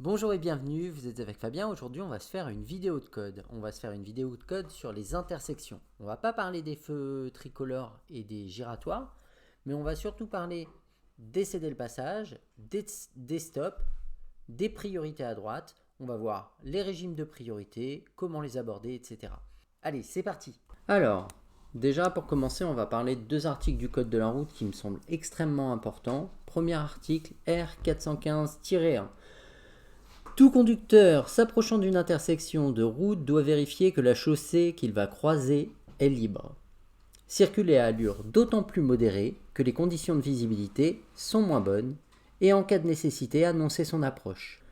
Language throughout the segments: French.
Bonjour et bienvenue, vous êtes avec Fabien. Aujourd'hui on va se faire une vidéo de code. On va se faire une vidéo de code sur les intersections. On va pas parler des feux tricolores et des giratoires, mais on va surtout parler des céder le passage, des stops, des priorités à droite. On va voir les régimes de priorité, comment les aborder, etc. Allez, c'est parti. Alors, déjà pour commencer, on va parler de deux articles du code de la route qui me semblent extrêmement importants. Premier article, R415-1. Tout conducteur s'approchant d'une intersection de route doit vérifier que la chaussée qu'il va croiser est libre. Circuler à allure d'autant plus modérée que les conditions de visibilité sont moins bonnes et en cas de nécessité annoncer son approche.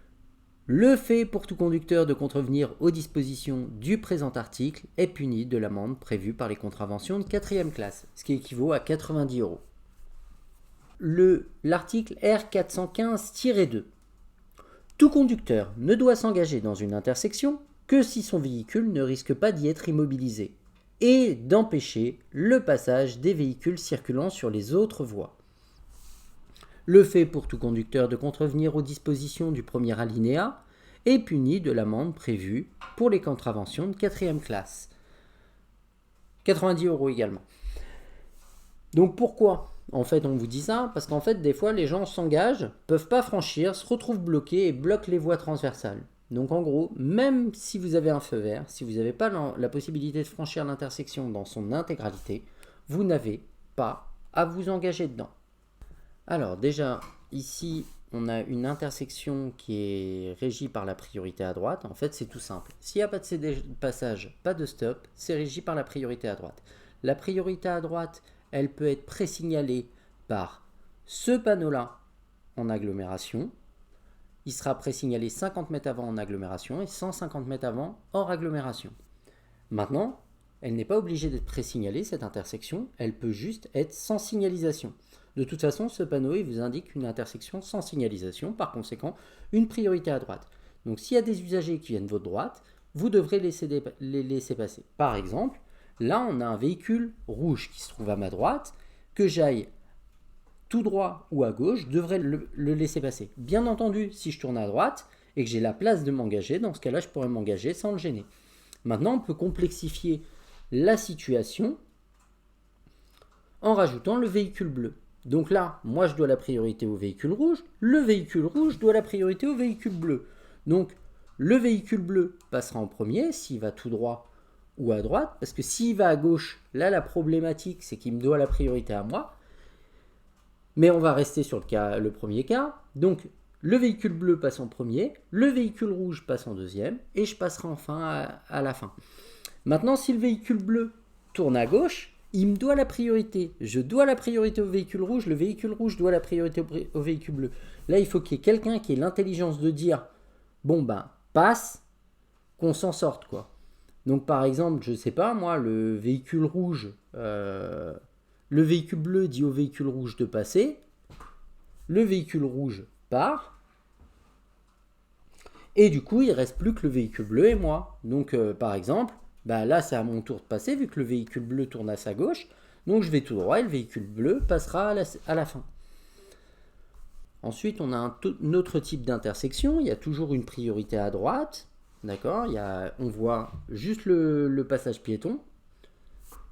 Le fait pour tout conducteur de contrevenir aux dispositions du présent article est puni de l'amende prévue par les contraventions de 4e classe, ce qui équivaut à 90 €. L'article R415-2. Tout conducteur ne doit s'engager dans une intersection que si son véhicule ne risque pas d'y être immobilisé et d'empêcher le passage des véhicules circulant sur les autres voies. Le fait pour tout conducteur de contrevenir aux dispositions du premier alinéa est puni de l'amende prévue pour les contraventions de 4e classe. 90 € également. Donc pourquoi ? En fait, on vous dit ça parce qu'en fait, des fois, les gens s'engagent, peuvent pas franchir, se retrouvent bloqués et bloquent les voies transversales. Donc en gros, même si vous avez un feu vert, si vous n'avez pas la possibilité de franchir l'intersection dans son intégralité, vous n'avez pas à vous engager dedans. Alors déjà, ici, on a une intersection qui est régie par la priorité à droite. En fait, c'est tout simple. S'il n'y a pas de céder de passage, pas de stop, c'est régi par la priorité à droite. La priorité à droite, elle peut être présignalée par ce panneau-là en agglomération. Il sera présignalé 50 mètres avant en agglomération et 150 mètres avant hors agglomération. Maintenant, elle n'est pas obligée d'être présignalée, cette intersection. Elle peut juste être sans signalisation. De toute façon, ce panneau, il vous indique une intersection sans signalisation, par conséquent, une priorité à droite. Donc, s'il y a des usagers qui viennent de votre droite, vous devrez les laisser passer. Par exemple, là, on a un véhicule rouge qui se trouve à ma droite, que j'aille tout droit ou à gauche, je devrais le laisser passer. Bien entendu, si je tourne à droite et que j'ai la place de m'engager, dans ce cas-là, je pourrais m'engager sans le gêner. Maintenant, on peut complexifier la situation en rajoutant le véhicule bleu. Donc là, moi, je dois la priorité au véhicule rouge, le véhicule rouge doit la priorité au véhicule bleu. Donc, le véhicule bleu passera en premier s'il va tout droit ou à droite, parce que s'il va à gauche, là la problématique c'est qu'il me doit la priorité à moi, mais on va rester sur le premier cas, donc le véhicule bleu passe en premier, le véhicule rouge passe en deuxième, et je passerai enfin à la fin. Maintenant, si le véhicule bleu tourne à gauche, il me doit la priorité, je dois la priorité au véhicule rouge, le véhicule rouge doit la priorité au véhicule bleu. Là, il faut qu'il y ait quelqu'un qui ait l'intelligence de dire, bon ben, passe, qu'on s'en sorte quoi. Donc par exemple, je sais pas, moi, le véhicule rouge, le véhicule bleu dit au véhicule rouge de passer, le véhicule rouge part, et du coup, il ne reste plus que le véhicule bleu et moi. Donc par exemple, bah, là, c'est à mon tour de passer, vu que le véhicule bleu tourne à sa gauche, donc je vais tout droit et le véhicule bleu passera à la fin. Ensuite, on a un autre type d'intersection, il y a toujours une priorité à droite. D'accord, on voit juste le passage piéton.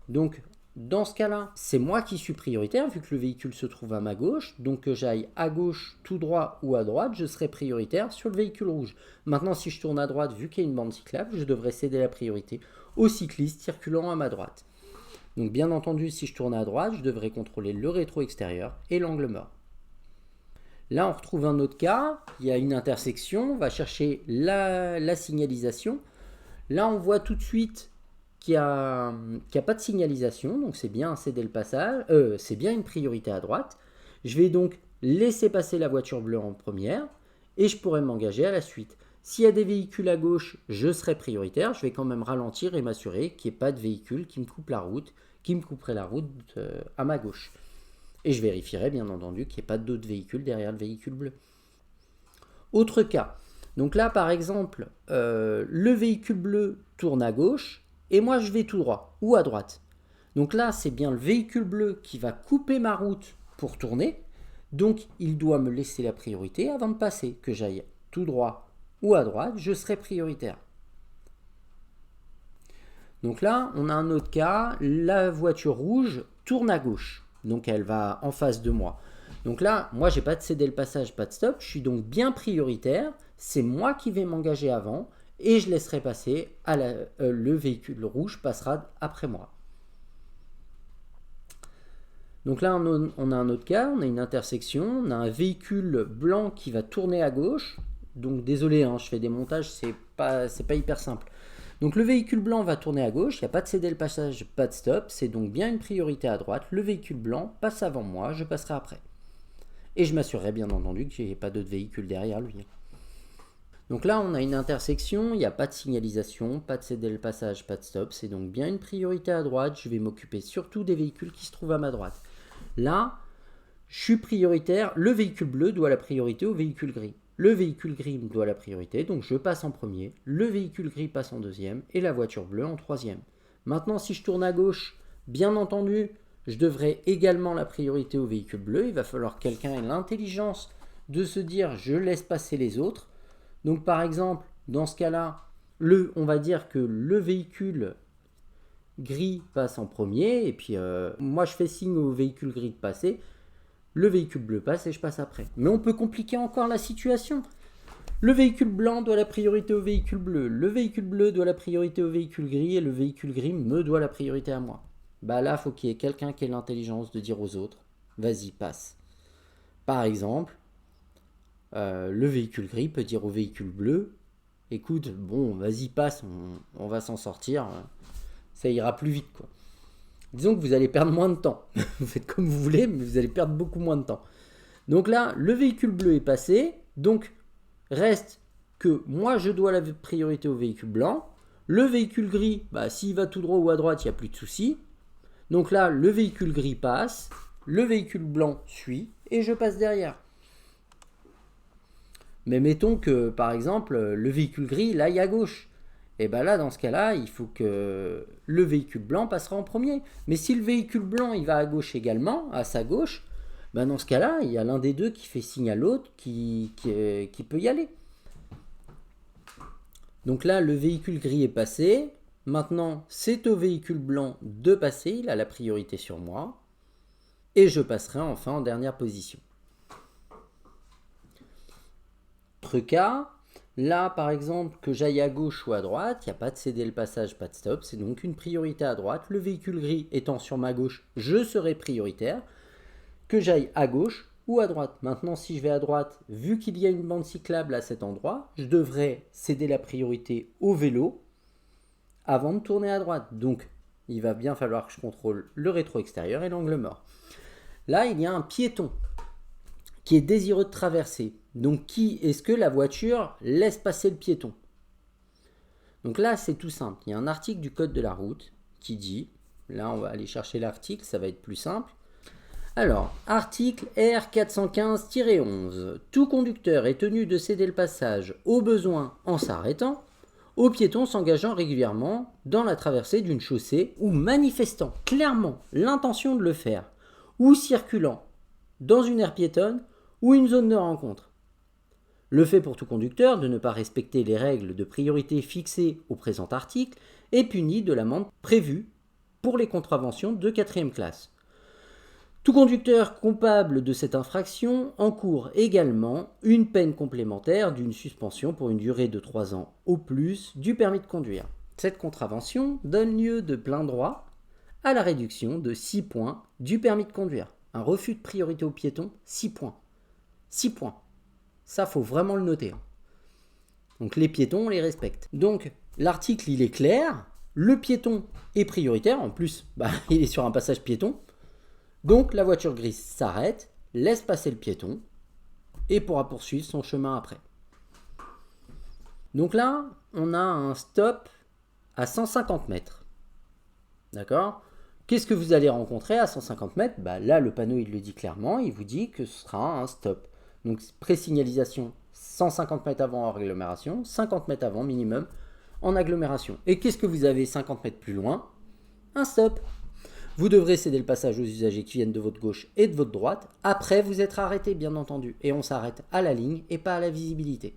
Donc, dans ce cas-là, c'est moi qui suis prioritaire, vu que le véhicule se trouve à ma gauche. Donc, que j'aille à gauche, tout droit ou à droite, je serai prioritaire sur le véhicule rouge. Maintenant, si je tourne à droite, vu qu'il y a une bande cyclable, je devrais céder la priorité aux cyclistes circulant à ma droite. Donc, bien entendu, si je tourne à droite, je devrais contrôler le rétro extérieur et l'angle mort. Là, on retrouve un autre cas, il y a une intersection, on va chercher la signalisation. Là, on voit tout de suite qu'il n'y a pas de signalisation, donc c'est bien un céder le passage, c'est bien une priorité à droite. Je vais donc laisser passer la voiture bleue en première et je pourrai m'engager à la suite. S'il y a des véhicules à gauche, je serai prioritaire, je vais quand même ralentir et m'assurer qu'il n'y ait pas de véhicule qui me coupe la route, qui me couperait la route à ma gauche. Et je vérifierai bien entendu qu'il n'y ait pas d'autres véhicules derrière le véhicule bleu. Autre cas. Donc là, par exemple, le véhicule bleu tourne à gauche et moi je vais tout droit ou à droite. Donc là, c'est bien le véhicule bleu qui va couper ma route pour tourner. Donc il doit me laisser la priorité avant de passer, que j'aille tout droit ou à droite, je serai prioritaire. Donc là, on a un autre cas, la voiture rouge tourne à gauche, donc elle va en face de moi. Donc là, moi, j'ai pas de céder le passage, pas de stop, je suis donc bien prioritaire, c'est moi qui vais m'engager avant et je laisserai passer, le véhicule rouge passera après moi. Donc là, on a un autre cas, on a une intersection, on a un véhicule blanc qui va tourner à gauche. Donc désolé, hein, je fais des montages, c'est pas hyper simple. Donc le véhicule blanc va tourner à gauche, il n'y a pas de céder le passage, pas de stop, c'est donc bien une priorité à droite. Le véhicule blanc passe avant moi, je passerai après. Et je m'assurerai bien entendu qu'il n'y ait pas d'autres véhicules derrière lui. Donc là, on a une intersection, il n'y a pas de signalisation, pas de céder le passage, pas de stop, c'est donc bien une priorité à droite. Je vais m'occuper surtout des véhicules qui se trouvent à ma droite. Là, je suis prioritaire, le véhicule bleu doit la priorité au véhicule gris. Le véhicule gris me doit la priorité, donc je passe en premier, le véhicule gris passe en deuxième et la voiture bleue en troisième. Maintenant, si je tourne à gauche, bien entendu, je devrais également la priorité au véhicule bleu. Il va falloir que quelqu'un ait l'intelligence de se dire je laisse passer les autres. Donc par exemple, dans ce cas-là, on va dire que le véhicule gris passe en premier et puis moi je fais signe au véhicule gris de passer. Le véhicule bleu passe et je passe après. Mais on peut compliquer encore la situation. Le véhicule blanc doit la priorité au véhicule bleu. Le véhicule bleu doit la priorité au véhicule gris et le véhicule gris me doit la priorité à moi. Bah là, il faut qu'il y ait quelqu'un qui ait l'intelligence de dire aux autres, vas-y, passe. Par exemple, le véhicule gris peut dire au véhicule bleu, écoute, bon, vas-y, passe, on va s'en sortir, ça ira plus vite, quoi. Disons que vous allez perdre moins de temps. Vous faites comme vous voulez, mais vous allez perdre beaucoup moins de temps. Donc là, le véhicule bleu est passé. Donc, reste que moi, je dois la priorité au véhicule blanc. Le véhicule gris, bah, s'il va tout droit ou à droite, il n'y a plus de souci. Donc là, le véhicule gris passe. Le véhicule blanc suit. Et je passe derrière. Mais mettons que, par exemple, le véhicule gris, là, il est à gauche. Et bien là, dans ce cas-là, il faut que le véhicule blanc passera en premier. Mais si le véhicule blanc, il va à gauche également, à sa gauche, ben dans ce cas-là, il y a l'un des deux qui fait signe à l'autre qui peut y aller. Donc là, le véhicule gris est passé. Maintenant, c'est au véhicule blanc de passer. Il a la priorité sur moi. Et je passerai enfin en dernière position. Autre cas. Là, par exemple, que j'aille à gauche ou à droite, il n'y a pas de céder le passage, pas de stop. C'est donc une priorité à droite. Le véhicule gris étant sur ma gauche, je serai prioritaire. Que j'aille à gauche ou à droite. Maintenant, si je vais à droite, vu qu'il y a une bande cyclable à cet endroit, je devrais céder la priorité au vélo avant de tourner à droite. Donc, il va bien falloir que je contrôle le rétro extérieur et l'angle mort. Là, il y a un piéton qui est désireux de traverser. Donc, est-ce que la voiture laisse passer le piéton? Donc là, c'est tout simple. Il y a un article du code de la route qui dit, là, on va aller chercher l'article, ça va être plus simple. Alors, article R415-11. Tout conducteur est tenu de céder le passage au besoin en s'arrêtant, aux piétons s'engageant régulièrement dans la traversée d'une chaussée ou manifestant clairement l'intention de le faire, ou circulant dans une aire piétonne ou une zone de rencontre. Le fait pour tout conducteur de ne pas respecter les règles de priorité fixées au présent article est puni de l'amende prévue pour les contraventions de 4e classe. Tout conducteur coupable de cette infraction encourt également une peine complémentaire d'une suspension pour une durée de 3 ans au plus du permis de conduire. Cette contravention donne lieu de plein droit à la réduction de 6 points du permis de conduire. Un refus de priorité aux piétons, 6 points. 6 points. Ça, faut vraiment le noter. Donc les piétons, on les respecte. Donc l'article, il est clair. Le piéton est prioritaire. En plus, il est sur un passage piéton. Donc la voiture grise s'arrête, laisse passer le piéton et pourra poursuivre son chemin après. Donc là, on a un stop à 150 mètres. D'accord ? Qu'est-ce que vous allez rencontrer à 150 mètres ? Là, le panneau, il le dit clairement. Il vous dit que ce sera un stop. Donc pré-signalisation 150 mètres avant en agglomération, 50 mètres avant minimum en agglomération. Et qu'est-ce que vous avez 50 mètres plus loin ? Un stop. Vous devrez céder le passage aux usagers qui viennent de votre gauche et de votre droite. Après, vous êtes arrêté, bien entendu. Et on s'arrête à la ligne et pas à la visibilité.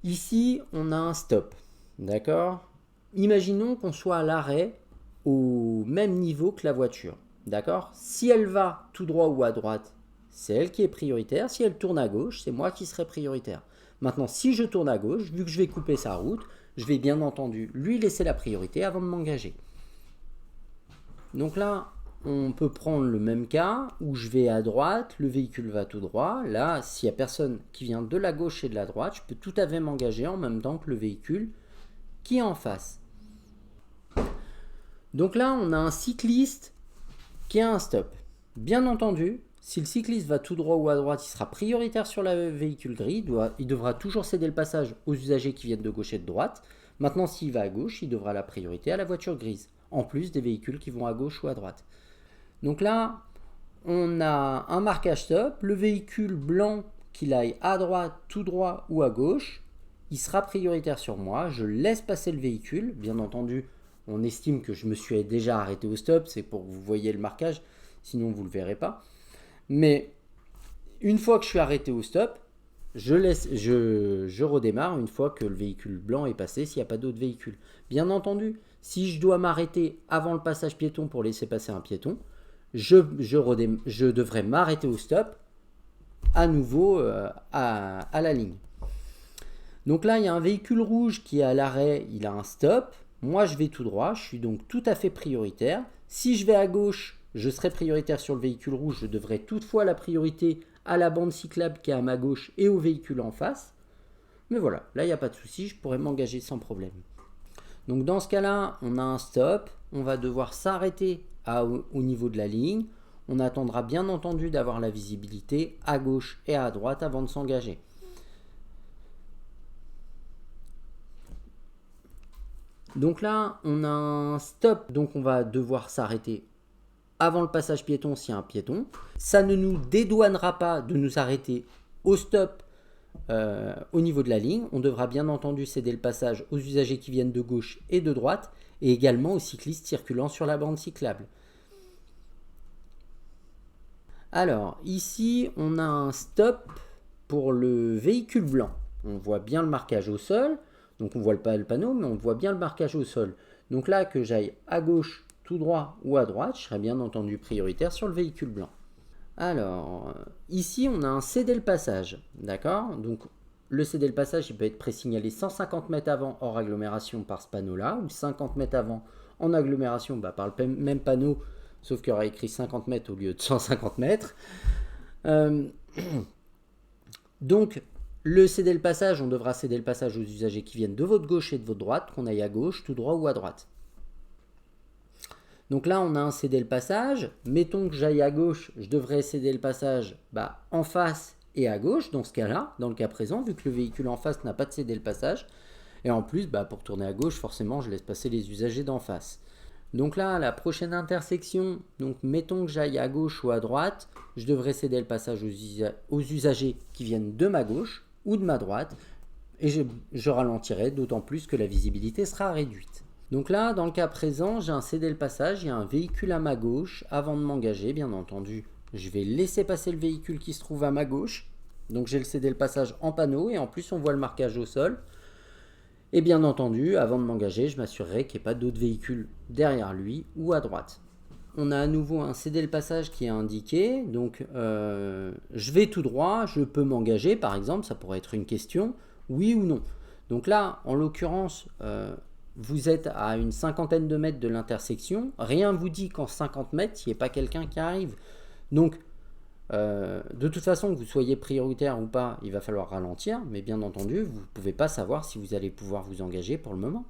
Ici, on a un stop, d'accord? Imaginons qu'on soit à l'arrêt au même niveau que la voiture, d'accord? Si elle va tout droit ou à droite, c'est elle qui est prioritaire. Si elle tourne à gauche, c'est moi qui serai prioritaire. Maintenant, si je tourne à gauche, vu que je vais couper sa route, je vais bien entendu lui laisser la priorité avant de m'engager. Donc là, on peut prendre le même cas où je vais à droite, le véhicule va tout droit. Là, s'il n'y a personne qui vient de la gauche et de la droite, je peux tout à fait m'engager en même temps que le véhicule qui est en face. Donc là, on a un cycliste qui a un stop. Bien entendu, si le cycliste va tout droit ou à droite, il sera prioritaire sur le véhicule gris. Il devra toujours céder le passage aux usagers qui viennent de gauche et de droite. Maintenant, s'il va à gauche, il devra la priorité à la voiture grise, en plus des véhicules qui vont à gauche ou à droite. Donc là, on a un marquage stop. Le véhicule blanc, qu'il aille à droite, tout droit ou à gauche, il sera prioritaire sur moi. Je laisse passer le véhicule. Bien entendu, on estime que je me suis déjà arrêté au stop. C'est pour que vous voyez le marquage, sinon vous ne le verrez pas. Mais une fois que je suis arrêté au stop, je redémarre une fois que le véhicule blanc est passé, s'il n'y a pas d'autres véhicules. Bien entendu, si je dois m'arrêter avant le passage piéton pour laisser passer un piéton, je devrais m'arrêter au stop à nouveau à la ligne. Donc là, il y a un véhicule rouge qui est à l'arrêt, il a un stop. Moi, je vais tout droit, je suis donc tout à fait prioritaire. Si je vais à gauche, je serai prioritaire sur le véhicule rouge. Je devrais toutefois la priorité à la bande cyclable qui est à ma gauche et au véhicule en face. Mais voilà, là, il n'y a pas de souci, je pourrais m'engager sans problème. Donc dans ce cas-là, on a un stop. On va devoir s'arrêter au niveau de la ligne. On attendra bien entendu d'avoir la visibilité à gauche et à droite avant de s'engager. Donc là, on a un stop, donc on va devoir s'arrêter avant le passage piéton s'il y a un piéton. Ça ne nous dédouanera pas de nous arrêter au stop au niveau de la ligne. On devra bien entendu céder le passage aux usagers qui viennent de gauche et de droite et également aux cyclistes circulant sur la bande cyclable. Alors, ici, on a un stop pour le véhicule blanc. On voit bien le marquage au sol. Donc, on ne voit pas le panneau, mais on voit bien le marquage au sol. Donc là, que j'aille à gauche, tout droit ou à droite, je serai bien entendu prioritaire sur le véhicule blanc. Alors, ici, on a un céder le passage. D'accord? Donc, le céder le passage, il peut être présignalé 150 mètres avant hors agglomération par ce panneau-là, ou 50 mètres avant en agglomération par le même panneau, sauf qu'il y aura écrit 50 mètres au lieu de 150 mètres. Donc, le céder le passage, on devra céder le passage aux usagers qui viennent de votre gauche et de votre droite, qu'on aille à gauche, tout droit ou à droite. Donc là, on a un céder le passage. Mettons que j'aille à gauche, je devrais céder le passage en face et à gauche, dans ce cas-là, dans le cas présent, vu que le véhicule en face n'a pas de céder le passage. Et en plus, pour tourner à gauche, forcément, je laisse passer les usagers d'en face. Donc là, à la prochaine intersection, donc mettons que j'aille à gauche ou à droite, je devrais céder le passage aux usagers qui viennent de ma gauche ou de ma droite, et je ralentirai, d'autant plus que la visibilité sera réduite. Donc là, dans le cas présent, j'ai un céder le passage, il y a un véhicule à ma gauche. Avant de m'engager, bien entendu, je vais laisser passer le véhicule qui se trouve à ma gauche. Donc j'ai le céder le passage en panneau et en plus on voit le marquage au sol. Et bien entendu, avant de m'engager, je m'assurerai qu'il n'y ait pas d'autres véhicules derrière lui ou à droite. On a à nouveau un céder le passage qui est indiqué. Donc je vais tout droit, je peux m'engager par exemple, ça pourrait être une question, oui ou non. Donc là, en l'occurrence, vous êtes à une cinquantaine de mètres de l'intersection. Rien ne vous dit qu'en 50 mètres, il n'y ait pas quelqu'un qui arrive. Donc, de toute façon, que vous soyez prioritaire ou pas, il va falloir ralentir. Mais bien entendu, vous ne pouvez pas savoir si vous allez pouvoir vous engager pour le moment.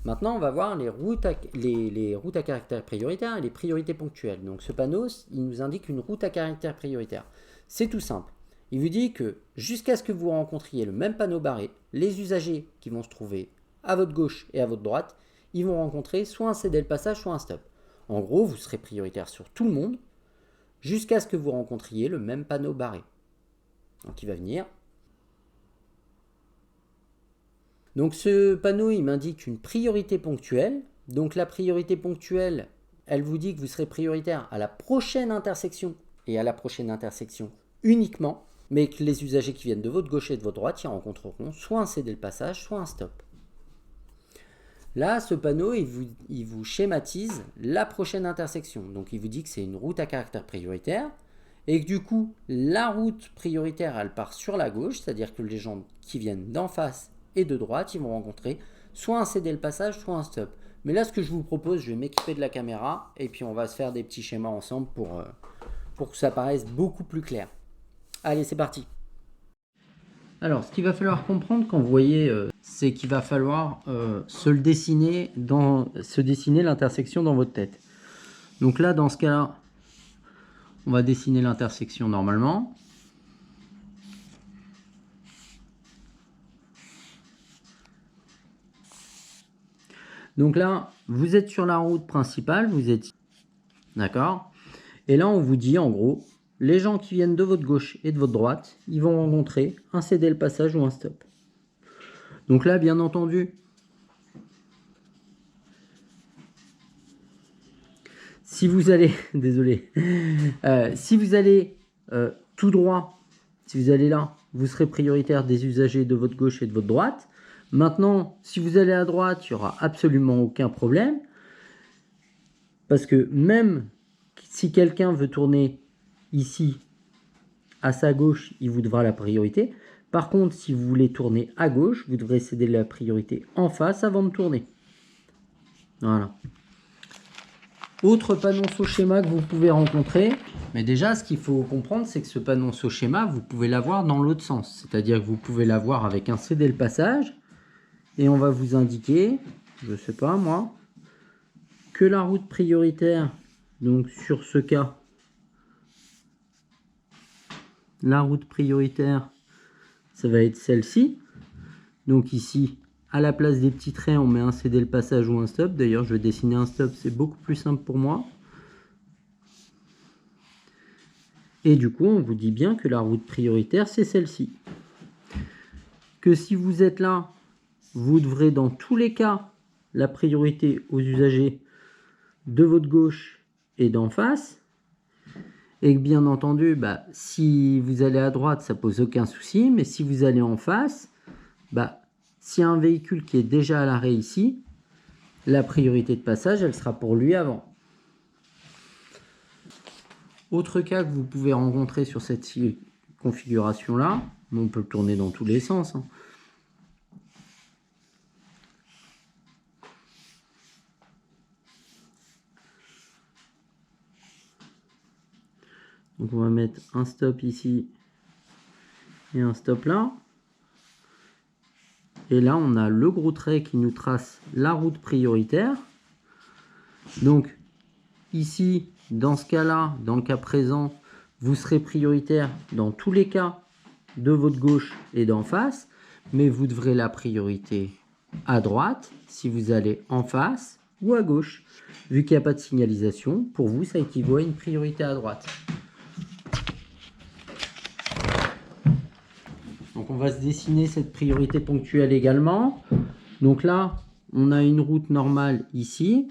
Maintenant, on va voir les routes à caractère prioritaire et les priorités ponctuelles. Donc, ce panneau, il nous indique une route à caractère prioritaire. C'est tout simple. Il vous dit que jusqu'à ce que vous rencontriez le même panneau barré, les usagers qui vont se trouver à votre gauche et à votre droite, ils vont rencontrer soit un céder le passage, soit un stop. En gros, vous serez prioritaire sur tout le monde jusqu'à ce que vous rencontriez le même panneau barré. Donc il va venir. Donc ce panneau, il m'indique une priorité ponctuelle. Donc la priorité ponctuelle, elle vous dit que vous serez prioritaire à la prochaine intersection et à la prochaine intersection uniquement. mais que les usagers qui viennent de votre gauche et de votre droite, ils rencontreront soit un céder le passage, soit un stop. Là, ce panneau, il vous schématise la prochaine intersection. Donc, il vous dit que c'est une route à caractère prioritaire et que du coup, la route prioritaire, elle part sur la gauche, c'est-à-dire que les gens qui viennent d'en face et de droite, ils vont rencontrer soit un céder le passage, soit un stop. Mais là, ce que je vous propose, je vais m'équiper de la caméra et puis on va se faire des petits schémas ensemble pour que ça paraisse beaucoup plus clair. Allez, c'est parti. Alors, ce qu'il va falloir comprendre quand vous voyez, c'est qu'il va falloir se dessiner l'intersection dans votre tête. Donc là, dans ce cas-là, on va dessiner l'intersection normalement. Donc là, vous êtes sur la route principale, vous êtes... D'accord? Et là, on vous dit, en gros, les gens qui viennent de votre gauche et de votre droite, ils vont rencontrer un céder le passage ou un stop. Donc là, bien entendu, si vous allez, désolé, si vous allez tout droit, si vous allez là, vous serez prioritaire des usagers de votre gauche et de votre droite. Maintenant, si vous allez à droite, il n'y aura absolument aucun problème. Parce que même si quelqu'un veut tourner ici, à sa gauche, il vous devra la priorité. Par contre, si vous voulez tourner à gauche, vous devrez céder la priorité en face avant de tourner. Voilà. Autre panonceau schéma que vous pouvez rencontrer, mais déjà ce qu'il faut comprendre, c'est que ce panonceau schéma, vous pouvez l'avoir dans l'autre sens. C'est-à-dire que vous pouvez l'avoir avec un céder le passage, et on va vous indiquer, je ne sais pas moi, que la route prioritaire, donc sur ce cas, la route prioritaire, ça va être celle-ci. Donc ici, à la place des petits traits, on met un céder le passage ou un stop. D'ailleurs, je vais dessiner un stop, c'est beaucoup plus simple pour moi. Et du coup, on vous dit bien que la route prioritaire, c'est celle-ci. Que si vous êtes là, vous devrez dans tous les cas la priorité aux usagers de votre gauche et d'en face. Et que bien entendu, si vous allez à droite, ça pose aucun souci. Mais si vous allez en face, s'il y a un véhicule qui est déjà à l'arrêt ici, la priorité de passage, elle sera pour lui avant. Autre cas que vous pouvez rencontrer sur cette configuration-là, on peut le tourner dans tous les sens. Donc on va mettre un stop ici et un stop là. Et là, on a le gros trait qui nous trace la route prioritaire. Donc ici, dans ce cas-là, dans le cas présent, vous serez prioritaire dans tous les cas de votre gauche et d'en face, mais vous devrez la priorité à droite si vous allez en face ou à gauche. Vu qu'il n'y a pas de signalisation, pour vous, ça équivaut à une priorité à droite. Donc on va se dessiner cette priorité ponctuelle également. Donc là, on a une route normale ici.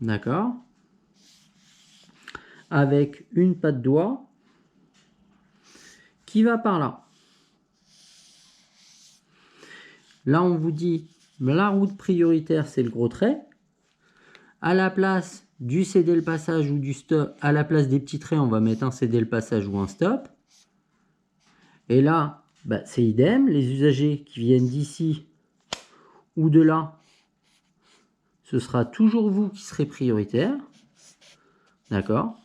D'accord? Avec une patte doigt qui va par là. Là, on vous dit, la route prioritaire, c'est le gros trait. À la place du céder le passage ou du stop, à la place des petits traits, on va mettre un céder le passage ou un stop. Et là, c'est idem. Les usagers qui viennent d'ici ou de là, ce sera toujours vous qui serez prioritaire. D'accord?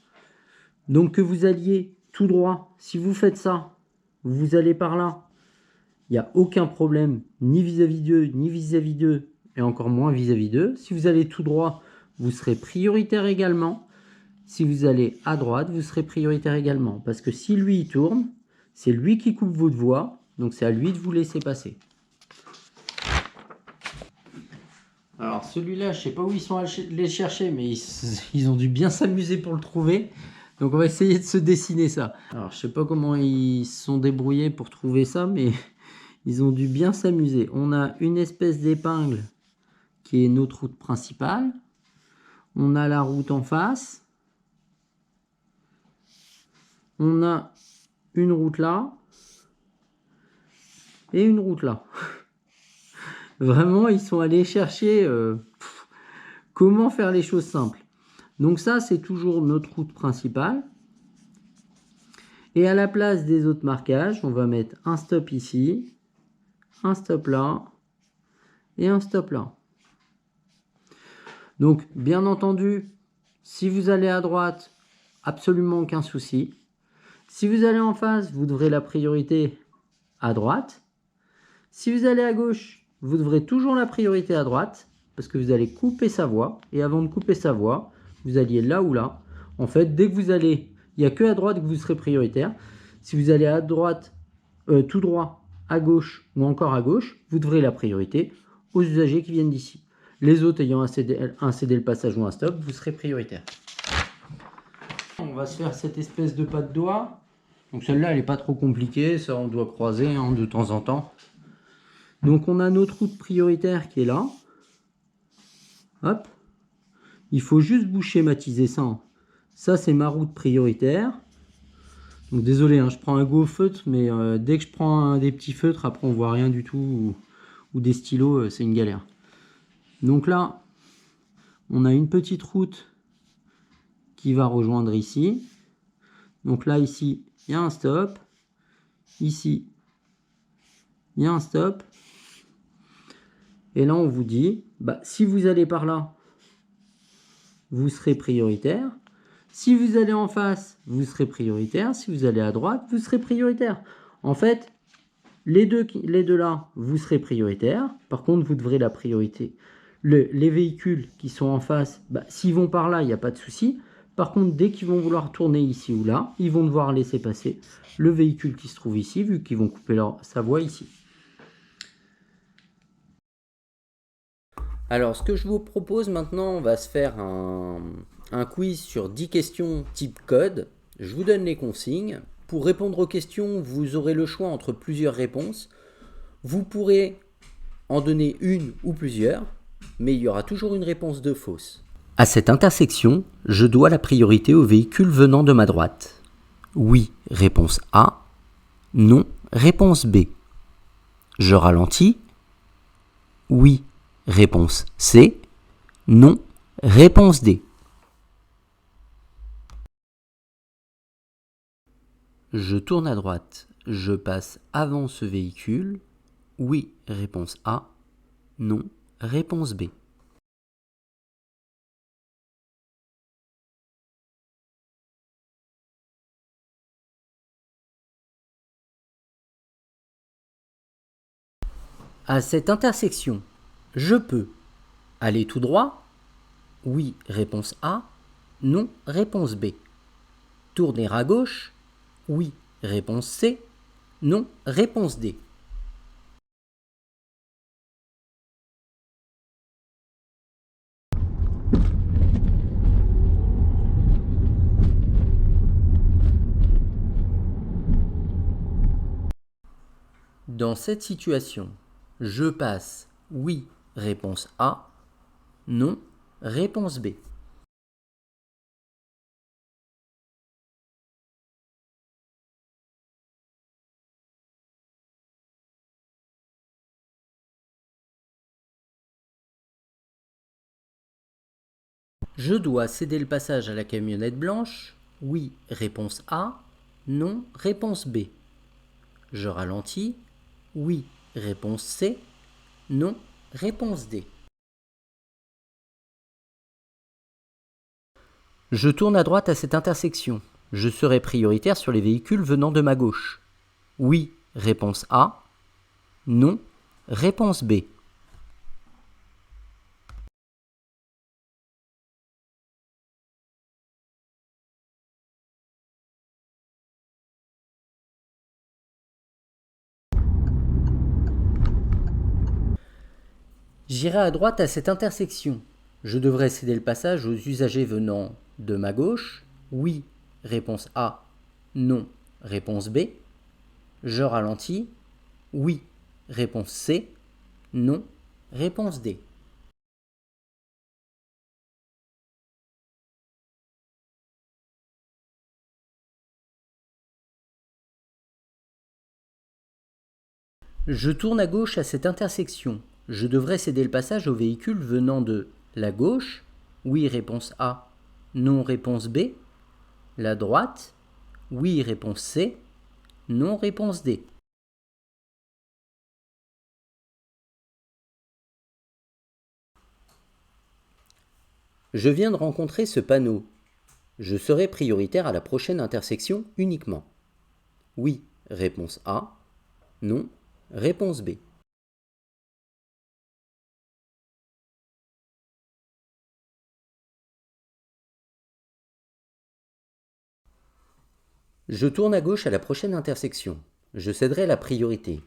Donc que vous alliez tout droit, si vous faites ça, vous allez par là, il n'y a aucun problème, ni vis-à-vis d'eux, ni vis-à-vis d'eux, et encore moins vis-à-vis d'eux. Si vous allez tout droit, vous serez prioritaire également. Si vous allez à droite, vous serez prioritaire également. Parce que si lui, il tourne, c'est lui qui coupe votre voie, donc c'est à lui de vous laisser passer. Alors celui-là, je ne sais pas où ils sont allés les chercher, mais ils ont dû bien s'amuser pour le trouver. Donc on va essayer de se dessiner ça. Alors je ne sais pas comment ils se sont débrouillés pour trouver ça, mais ils ont dû bien s'amuser. On a une espèce d'épingle qui est notre route principale. On a la route en face. on a une route là et une route là. Vraiment, ils sont allés chercher comment faire les choses simples. Donc ça, c'est toujours notre route principale. Et à la place des autres marquages, on va mettre un stop ici, un stop là et un stop là. Donc, bien entendu, si vous allez à droite, absolument aucun souci. Si vous allez en face, vous devrez la priorité à droite. Si vous allez à gauche, vous devrez toujours la priorité à droite, parce que vous allez couper sa voie. Et avant de couper sa voie, vous alliez là ou là. En fait, dès que vous allez, il n'y a que à droite que vous serez prioritaire. Si vous allez à droite, tout droit, à gauche ou encore à gauche, vous devrez la priorité aux usagers qui viennent d'ici. Les autres ayant cédé le passage ou un stop, vous serez prioritaire. On va se faire cette espèce de pas de doigt. Donc celle-là, elle n'est pas trop compliquée. Ça, on doit croiser de temps en temps. Donc on a notre route prioritaire qui est là. Hop. Il faut juste vous schématiser ça. Ça, c'est ma route prioritaire. Donc désolé, je prends un go feutre, mais dès que je prends des petits feutres, après on voit rien du tout. Ou des stylos, c'est une galère. Donc là, on a une petite route qui va rejoindre ici. Donc là, ici, il y a un stop. Ici, il y a un stop. Et là, on vous dit, si vous allez par là, vous serez prioritaire. Si vous allez en face, vous serez prioritaire. Si vous allez à droite, vous serez prioritaire. En fait, les deux là, vous serez prioritaire. Par contre, vous devrez la priorité. Les véhicules qui sont en face, s'ils vont par là, il n'y a pas de souci. Par contre, dès qu'ils vont vouloir tourner ici ou là, ils vont devoir laisser passer le véhicule qui se trouve ici, vu qu'ils vont couper sa voie ici. Alors, ce que je vous propose maintenant, on va se faire un quiz sur 10 questions type code. Je vous donne les consignes. Pour répondre aux questions, vous aurez le choix entre plusieurs réponses. Vous pourrez en donner une ou plusieurs, mais il y aura toujours une réponse de fausse. À cette intersection, je dois la priorité aux véhicules venant de ma droite. Oui, réponse A. Non, réponse B. Je ralentis. Oui, réponse C. Non, réponse D. Je tourne à droite. Je passe avant ce véhicule. Oui, réponse A. Non, réponse B. À cette intersection, je peux aller tout droit. Oui, réponse A. Non, réponse B. Tourner à gauche. Oui, réponse C. Non, réponse D. Dans cette situation, je passe oui, réponse A. Non, réponse B. Je dois céder le passage à la camionnette blanche. Oui, réponse A. Non, réponse B. Je ralentis. Oui, réponse C. Non, réponse D. Je tourne à droite à cette intersection. Je serai prioritaire sur les véhicules venant de ma gauche. Oui, réponse A. Non, réponse B. J'irai à droite à cette intersection. Je devrais céder le passage aux usagers venant de ma gauche. Oui, réponse A. Non, réponse B. Je ralentis. Oui, réponse C. Non, réponse D. Je tourne à gauche à cette intersection. Je devrais céder le passage aux véhicules venant de la gauche. Oui, réponse A. Non, réponse B. La droite. Oui, réponse C. Non, réponse D. Je viens de rencontrer ce panneau. Je serai prioritaire à la prochaine intersection uniquement. Oui, réponse A. Non, réponse B. Je tourne à gauche à la prochaine intersection. Je céderai la priorité.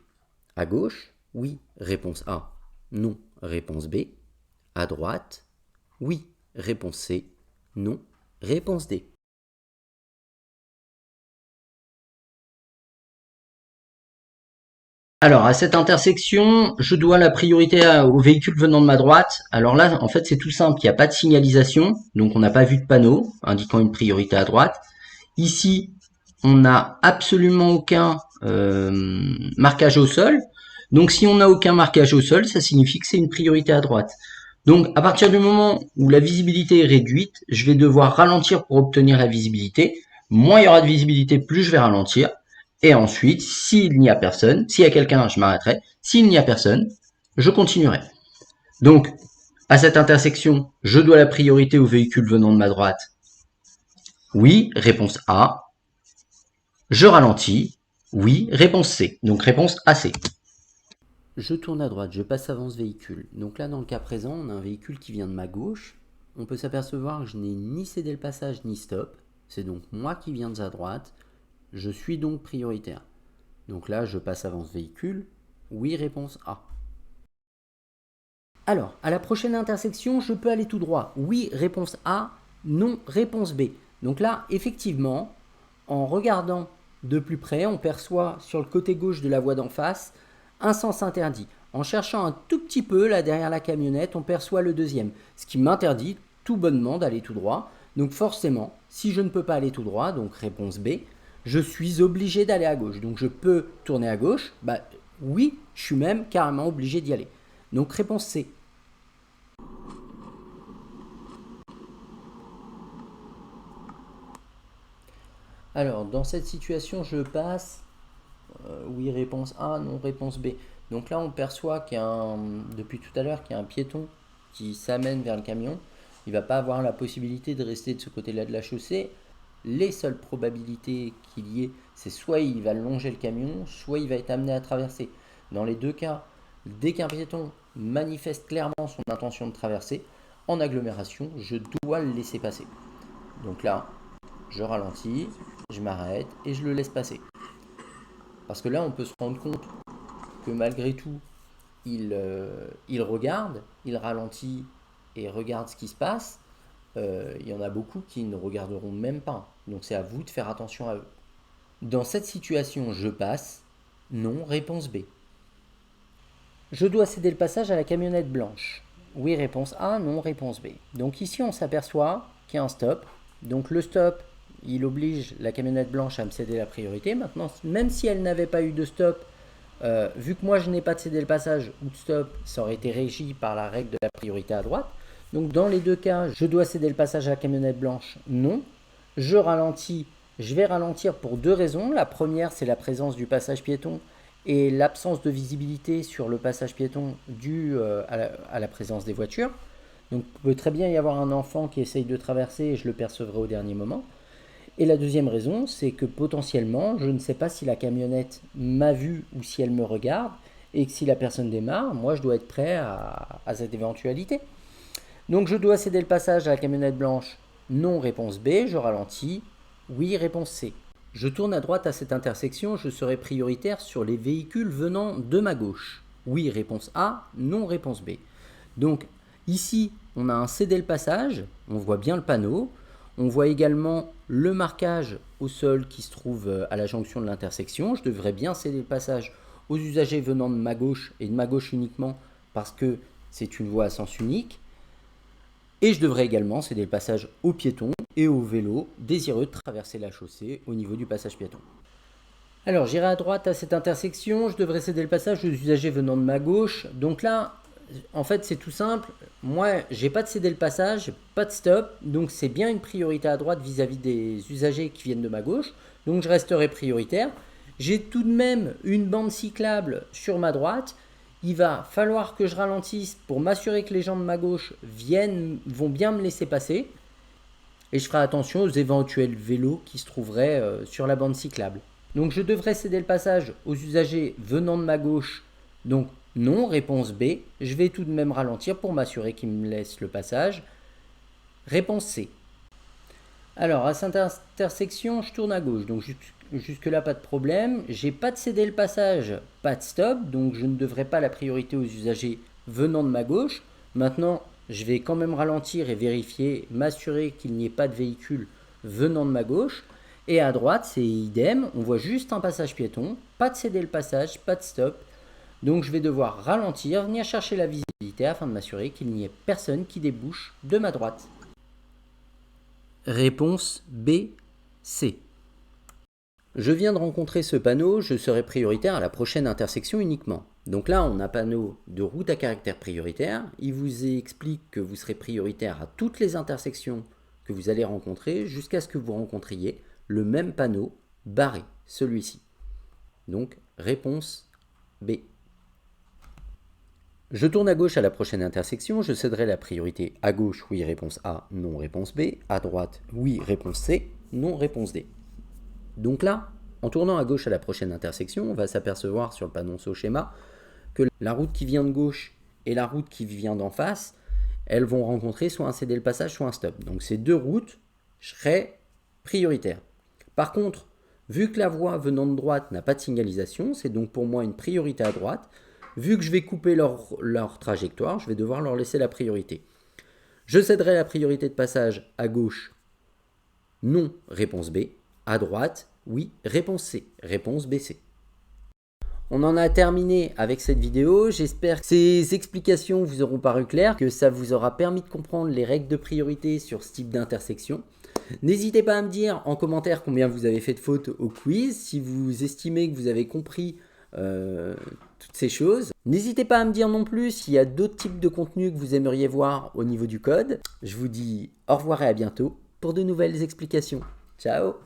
À gauche, oui, réponse A. Non, réponse B. À droite, oui, réponse C. Non, réponse D. Alors, à cette intersection, je dois la priorité aux véhicules venant de ma droite. Alors là, en fait, c'est tout simple. Il n'y a pas de signalisation, donc on n'a pas vu de panneau indiquant une priorité à droite. Ici, on n'a absolument aucun marquage au sol. Donc, si on n'a aucun marquage au sol, ça signifie que c'est une priorité à droite. Donc, à partir du moment où la visibilité est réduite, je vais devoir ralentir pour obtenir la visibilité. Moins il y aura de visibilité, plus je vais ralentir. Et ensuite, s'il n'y a personne, s'il y a quelqu'un, je m'arrêterai. S'il n'y a personne, je continuerai. Donc, à cette intersection, je dois la priorité aux véhicules venant de ma droite. Oui, réponse A. Je ralentis. Oui, réponse C. Donc réponse AC. Je tourne à droite, je passe avant ce véhicule. Donc là, dans le cas présent, on a un véhicule qui vient de ma gauche. On peut s'apercevoir que je n'ai ni cédé le passage ni stop. C'est donc moi qui viens de sa droite. Je suis donc prioritaire. Donc là, je passe avant ce véhicule. Oui, réponse A. Alors, à la prochaine intersection, je peux aller tout droit. Oui, réponse A. Non, réponse B. Donc là, effectivement, en regardant de plus près, on perçoit sur le côté gauche de la voie d'en face un sens interdit. En cherchant un tout petit peu là derrière la camionnette, on perçoit le deuxième, ce qui m'interdit tout bonnement d'aller tout droit. Donc forcément, si je ne peux pas aller tout droit, donc réponse B, je suis obligé d'aller à gauche. Donc je peux tourner à gauche, oui, je suis même carrément obligé d'y aller. Donc réponse C. Alors, dans cette situation, je passe. Oui, réponse A, non, réponse B. Donc là, on perçoit depuis tout à l'heure qu'il y a un piéton qui s'amène vers le camion. Il ne va pas avoir la possibilité de rester de ce côté-là de la chaussée. Les seules probabilités qu'il y ait, c'est soit il va longer le camion, soit il va être amené à traverser. Dans les deux cas, dès qu'un piéton manifeste clairement son intention de traverser, en agglomération, je dois le laisser passer. Donc là, je ralentis, je m'arrête et je le laisse passer. Parce que là, on peut se rendre compte que malgré tout, il regarde, il ralentit et regarde ce qui se passe. Il y en a beaucoup qui ne regarderont même pas. Donc c'est à vous de faire attention à eux. Dans cette situation, je passe. Non, réponse B. Je dois céder le passage à la camionnette blanche. Oui, réponse A. Non, réponse B. Donc ici, on s'aperçoit qu'il y a un stop. Donc le stop, il oblige la camionnette blanche à me céder la priorité. Maintenant, même si elle n'avait pas eu de stop, vu que moi je n'ai pas cédé le passage ou de stop, ça aurait été régi par la règle de la priorité à droite. Donc dans les deux cas, je dois céder le passage à la camionnette blanche. Non. Je ralentis. Je vais ralentir pour deux raisons. La première, c'est la présence du passage piéton et l'absence de visibilité sur le passage piéton due à la présence des voitures. Donc il peut très bien y avoir un enfant qui essaye de traverser et je le percevrai au dernier moment. Et la deuxième raison, c'est que potentiellement, je ne sais pas si la camionnette m'a vu ou si elle me regarde, et que si la personne démarre, moi je dois être prêt à cette éventualité. Donc je dois céder le passage à la camionnette blanche. Non, réponse B, je ralentis. Oui, réponse C. Je tourne à droite à cette intersection, je serai prioritaire sur les véhicules venant de ma gauche. Oui, réponse A, non, réponse B. Donc ici, on a un céder le passage, on voit bien le panneau. On voit également le marquage au sol qui se trouve à la jonction de l'intersection. Je devrais bien céder le passage aux usagers venant de ma gauche et de ma gauche uniquement parce que c'est une voie à sens unique. Et je devrais également céder le passage aux piétons et aux vélos désireux de traverser la chaussée au niveau du passage piéton. Alors j'irai à droite à cette intersection, je devrais céder le passage aux usagers venant de ma gauche. Donc là, en fait c'est tout simple, moi j'ai pas de céder le passage, pas de stop, donc c'est bien une priorité à droite vis-à-vis des usagers qui viennent de ma gauche, donc je resterai prioritaire. J'ai tout de même une bande cyclable sur ma droite, il va falloir que je ralentisse pour m'assurer que les gens de ma gauche vont bien me laisser passer, et je ferai attention aux éventuels vélos qui se trouveraient sur la bande cyclable. Donc je devrais céder le passage aux usagers venant de ma gauche, donc non, réponse B. Je vais tout de même ralentir pour m'assurer qu'ils me laissent le passage. Réponse C. Alors à cette intersection, je tourne à gauche, donc jusque là pas de problème. J'ai pas de céder le passage, pas de stop, donc je ne devrais pas la priorité aux usagers venant de ma gauche. Maintenant, je vais quand même ralentir et vérifier, m'assurer qu'il n'y ait pas de véhicule venant de ma gauche. Et à droite, c'est idem, on voit juste un passage piéton, pas de céder le passage, pas de stop. Donc je vais devoir ralentir, venir chercher la visibilité afin de m'assurer qu'il n'y ait personne qui débouche de ma droite. Réponse B, C. Je viens de rencontrer ce panneau, je serai prioritaire à la prochaine intersection uniquement. Donc là, on a un panneau de route à caractère prioritaire. Il vous explique que vous serez prioritaire à toutes les intersections que vous allez rencontrer jusqu'à ce que vous rencontriez le même panneau barré, celui-ci. Donc, réponse B. Je tourne à gauche à la prochaine intersection, je céderai la priorité à gauche, oui, réponse A, non, réponse B, à droite, oui, réponse C, non, réponse D. Donc là, en tournant à gauche à la prochaine intersection, on va s'apercevoir sur le panneau au schéma que la route qui vient de gauche et la route qui vient d'en face, elles vont rencontrer soit un céder le passage, soit un stop. Donc ces deux routes, je serai prioritaire. Par contre, vu que la voie venant de droite n'a pas de signalisation, c'est donc pour moi une priorité à droite. Vu que je vais couper leur trajectoire, je vais devoir leur laisser la priorité. Je céderai la priorité de passage à gauche, non, réponse B. À droite, oui, réponse C, réponse BC. On en a terminé avec cette vidéo, j'espère que ces explications vous auront paru claires, que ça vous aura permis de comprendre les règles de priorité sur ce type d'intersection. N'hésitez pas à me dire en commentaire combien vous avez fait de fautes au quiz, si vous estimez que vous avez compris toutes ces choses. N'hésitez pas à me dire non plus s'il y a d'autres types de contenus que vous aimeriez voir au niveau du code. Je vous dis au revoir et à bientôt pour de nouvelles explications. Ciao!